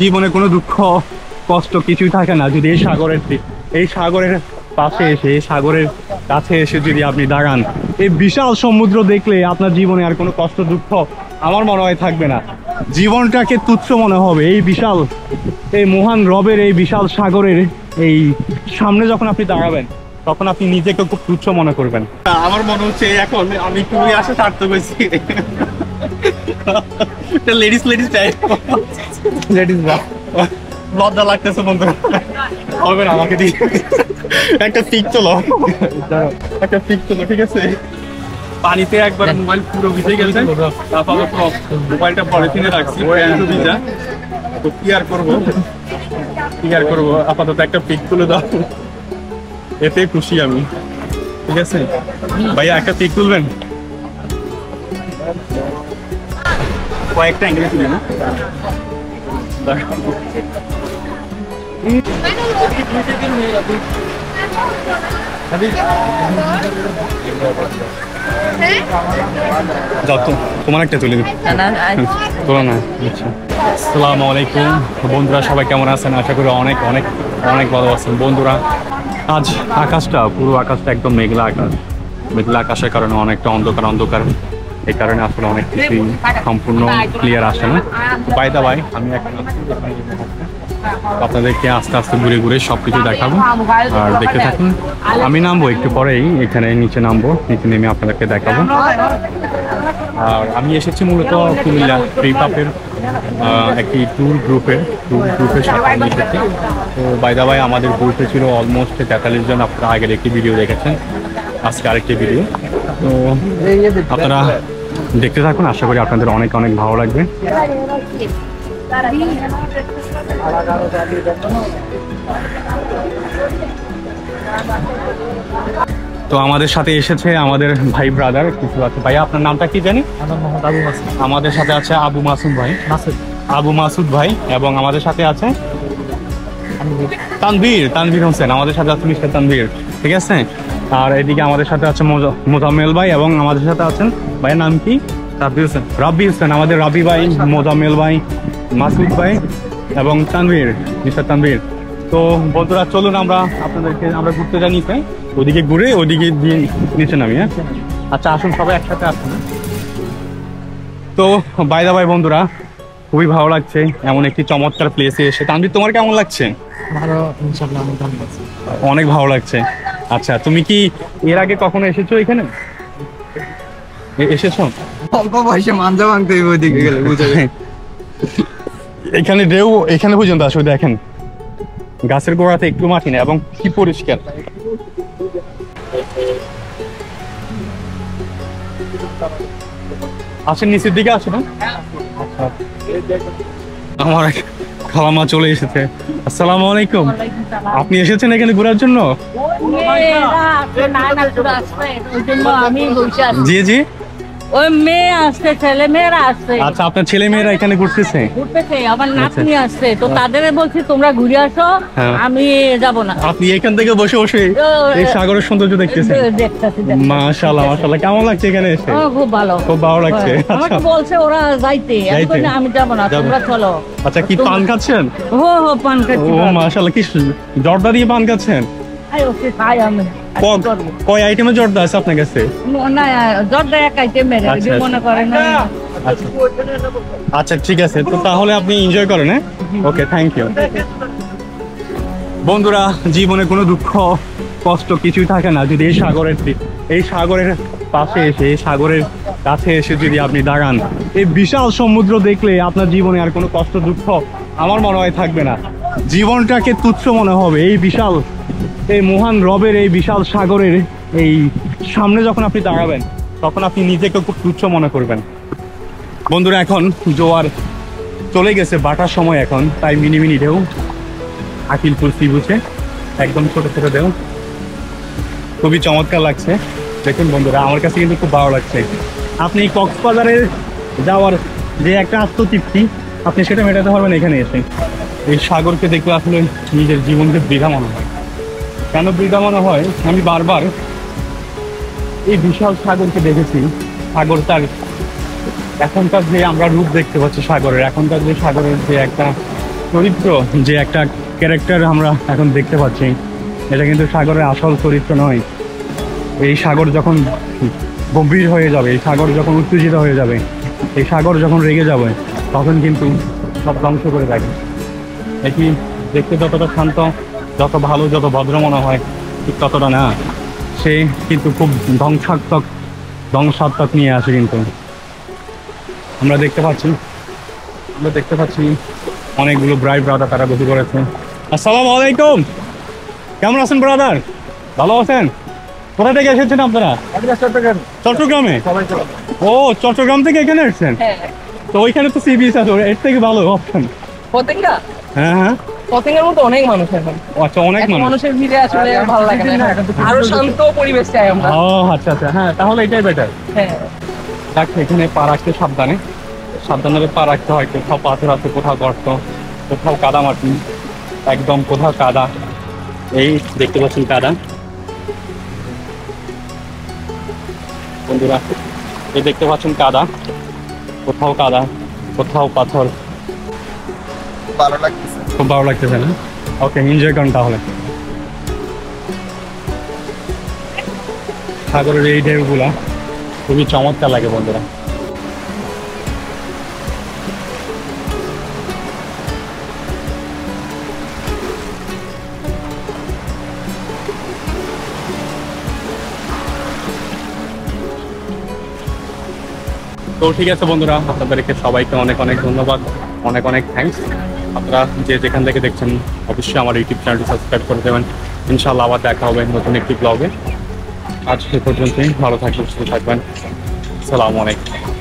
জীবনে কোনো দুঃখ কষ্ট কিছুই থাকে না যদি এই সাগরের পাশে এসে এই সাগরের কাছে এসে যদি আপনি দাঁড়ান, এই বিশাল সমুদ্র দেখলে আপনার জীবনে আর কোনো কষ্ট দুঃখ আমার মনে হয় থাকবে না। জীবনটাকে তুচ্ছ মনে হবে এই বিশাল, এই মহান রবের এই বিশাল সাগরের এই সামনে যখন আপনি দাঁড়াবেন তখন আপনি নিজেকে খুব তুচ্ছ মনে করবেন। আমার মনে হচ্ছে এখন আমি খুবই আশা সার্থক হয়েছি। লেডিস টাইপ লেডিস লজ্জা লাগতেছে বন্ধুরা, হবে না আমাকে দিয়ে একটা পিক চলো, একটা পিক চলো, ঠিক আছে? পানিতে একবার মোবাইল পুরো ভিজে গেছে, আপাতত মোবাইলটা পলিথিনে রাখছি, ভিজা তো কি আর করবো, আপাতত একটা পিক তুলে দাও, এতে খুশি আমি। ঠিক আছে ভাইয়া, একটা পিক তুলবেন? কয়েকটা অ্যাঙ্গেলে তুলে না? তোমার একটা তুলে তোলা না। আচ্ছা, আসসালামু আলাইকুম বন্ধুরা, সবাই কেমন আছেন? আশা করি অনেক অনেক অনেক ভালো আছেন বন্ধুরা। আজ পুরো আকাশটা একদম মেঘলা আকাশের কারণে অনেকটা অন্ধকার, এই কারণে আসলে অনেক কিছুই সম্পূর্ণ ক্লিয়ার আসে না। বাই দা বাই, আমি আপনাদেরকে আস্তে আস্তে ঘুরে সবকিছু দেখাবো আর দেখতে থাকুন। আমি নামবো একটু পরেই, এখানে নিচে নেমে আপনাদেরকে দেখাবো। আর আমি এসেছি মূলত কুমিল্লা ট্রিপাপের একটি ট্যুর গ্রুপের সাথে আমি এসেছি। তো বাই দা বাই, আমাদের গ্রুপে ছিল অলমোস্ট 43 জন। আপনারা আগের একটি ভিডিও দেখেছেন, আজকে আরেকটি ভিডিও। তো আপনারা দেখতে থাকুন, আশা করি আপনাদের অনেক অনেক ভালো লাগবে। তো আমাদের সাথে এসেছে আমাদের ভাই ব্রাদার কিছু আছে। ভাইয়া, আপনার নামটা কি জানি? আমাদের সাথে আছে আবু মাসুদ ভাই, এবং আমাদের সাথে আছে তানভীর হোসেন, আমাদের সাথে আছে মিস্টার তানভীর, ঠিক আছে? আর এদিকে আমাদের সাথে আছে মোজাম্মেল ভাই, এবং আমাদের সাথে আছেন, ভাইয়ের নাম কি? রাব্বি হোসেন, আমাদের রাব্বি ভাই, মোজাম্মেল ভাই, মাসুদ ভাই এবং মিস্টার তানভীর। তো বন্ধুরা, চলুন আমরা ঘুরতে যাই নিচে, ওদিকে ঘুরে ওদিকে দিয়ে নিচে নামি। হ্যাঁ, আচ্ছা আসুন, সবাই একসাথে আসুন। তো বাই দা বাই বন্ধুরা, খুবই ভালো লাগছে এমন একটি চমৎকার প্লেসে এসে। তানভীর, তোমার কেমন লাগছে? অনেক ভালো লাগছে। আচ্ছা, তুমি কি এর আগে কখনো এসেছো এখানে? এসেছো? অল্প পয়সা মাঞ্জা ভাঙতে ওইদিকে গেলে বুঝা যায়। এখানে ঢেউ এখানে পর্যন্ত আসলে দেখেন, গাছের গোড়াতে একটু মাটি না এবং কি পরিষ্কার। আসেন, নিচের দিকে আসেন। আমার খালামা চলে এসেছে। আসসালামু আলাইকুম। আপনি এসেছেন এখানে ঘোরার জন্য? জি জি, ওই মেয়ে আসছে, ছেলে মেয়েরা আসছে। আচ্ছা, আপনার ছেলে মেয়েরা এখানে ঘুরতেছে? আমার নাতনি আসছে, তো তাদের বলছি তোমরা ঘুরে আসো, আমি যাব না। আপনি এখান থেকে বসে এই সাগরের সৌন্দর্য দেখতেছেন? মাশাআল্লাহ মাশাআল্লাহ, কেমন লাগছে এখানে এসে? খুব ভালো লাগছে। আমাকে বলছে ওরা যাইতে, আমি যাব না, তোমরা চলো। আচ্ছা, কি পান খাচ্ছেন? পান খাচ্ছি। ও মাশাআল্লাহ, কি জর্দা দিয়ে পান খাচ্ছেন? কয় আইটেমের জর্দা আছে আপনার কাছে? না, জর্দা এক আইটেমের, মনে করেন। আচ্ছা ঠিক আছে, তো তাহলে আপনি এনজয় করেন। হ্যাঁ, ওকে, থ্যাংক ইউ। বন্ধুরা, জীবনে কোনো দুঃখ কষ্ট কিছুই থাকে না যদি এই সাগরের পাশে এসে এই সাগরের কাছে এসে যদি আপনি দাঁড়ান, এই বিশাল সমুদ্র দেখলে আপনার জীবনে আর কোনো কষ্ট দুঃখ আমার মনে হয় থাকবে না। জীবনটাকে তুচ্ছ মনে হবে এই বিশাল, এই মহান রবের এই বিশাল সাগরের এই সামনে যখন আপনি দাঁড়াবেন তখন আপনি নিজেকে খুব তুচ্ছ মনে করবেন। বন্ধুরা, এখন জোয়ার চলে গেছে, বাটার সময় এখন, তাই মিনি ঢেউ, আকিলপুর সি বিচে একদম ছোট ঢেউ, খুবই চমৎকার লাগছে। দেখুন বন্ধুরা, আমার কাছে কিন্তু খুব ভালো লাগছে। আপনি কক্সবাজারে যাওয়ার যে একটা আত্মতৃপ্তি, আপনি সেটা মেটাতে পারবেন এখানে এসে। এই সাগরকে দেখলে আসলে নিজের জীবনকে বৃথা মনে হয়। কেন বৃথা মনে হয়? আমি বারবার এই বিশাল সাগরকে দেখেছি, সাগর তার এখনকার যে আমরা রূপ দেখতে পাচ্ছি সাগরের, এখনকার যে সাগরের যে একটা চরিত্র যে একটা ক্যারেক্টার আমরা এখন দেখতে পাচ্ছি, এটা কিন্তু সাগরের আসল চরিত্র নয়। এই সাগর যখন গম্ভীর হয়ে যাবে, এই সাগর যখন উত্তেজিত হয়ে যাবে, এই সাগর যখন রেগে যাবে, তখন কিন্তু সব ধ্বংস করে রাখে। এটি দেখতে যতটা শান্ত, যত ভালো, যত ভদ্র মনে হয়, ঠিক ততটা না। সে কিন্তু খুব ধ্বংসাত্মক নিয়ে আসে। কিন্তু আমরা দেখতে পাচ্ছি অনেকগুলো ব্রাদার তারা বসে করেছে। আসসালামু আলাইকুম, কেমন আছেন ব্রাদার? ভালো আছেন? কোথা থেকে এসেছেন আপনারা? চট্টগ্রামে। ও, চট্টগ্রাম থেকে এখানে এসেছেন? তো ওইখানে তো সি বিচ আছে, এর থেকে ভালো অপশন। পতেঙ্গা হ্যাঁ, পতেঙ্গার মতো অনেক মানুষ এখন। আচ্ছা, অনেক এখন মানুষ। মানুষের ভিড়ে আসলে ভালো লাগে না, আরো শান্ত পরিবেশ চাই আমরা। ও আচ্ছা, হ্যাঁ, তাহলে এটাই বেটার। হ্যাঁ, দেখ, এখানে পা রাখতে সাবধানে পা রাখতে হয়। কোথাও পাথর আছে, কোথাও গর্ত, কোথাও কাদা মাটি, একদম কোথাও কাদা। এই দেখতে পাচ্ছেন কাদা বন্ধুরা, এই দেখতে পাচ্ছেন কাদা, কোথাও কাদা, কোথাও পাথর। ভালো লাগতেছে। খুব ভালো লাগতেছে না? ওকে, এনজয় করুন তাহলে। সাগরের এই ঢেউগুলা খুবই চমৎকার লাগে বন্ধুরা। তো ঠিক আছে বন্ধুরা, আপনাদেরকে সবাইকে অনেক অনেক ধন্যবাদ, অনেক অনেক থ্যাঙ্কস। আপনারা যে যেখান থেকে দেখছেন অবশ্যই আমার ইউটিউব চ্যানেলটি সাবস্ক্রাইব করে দেবেন। ইনশাআল্লাহ আবার দেখা হবে নতুন একটি ব্লগে। আজ সে পর্যন্তই, ভালো থাকবেন, সুস্থ থাকবেন। আসসালামু আলাইকুম।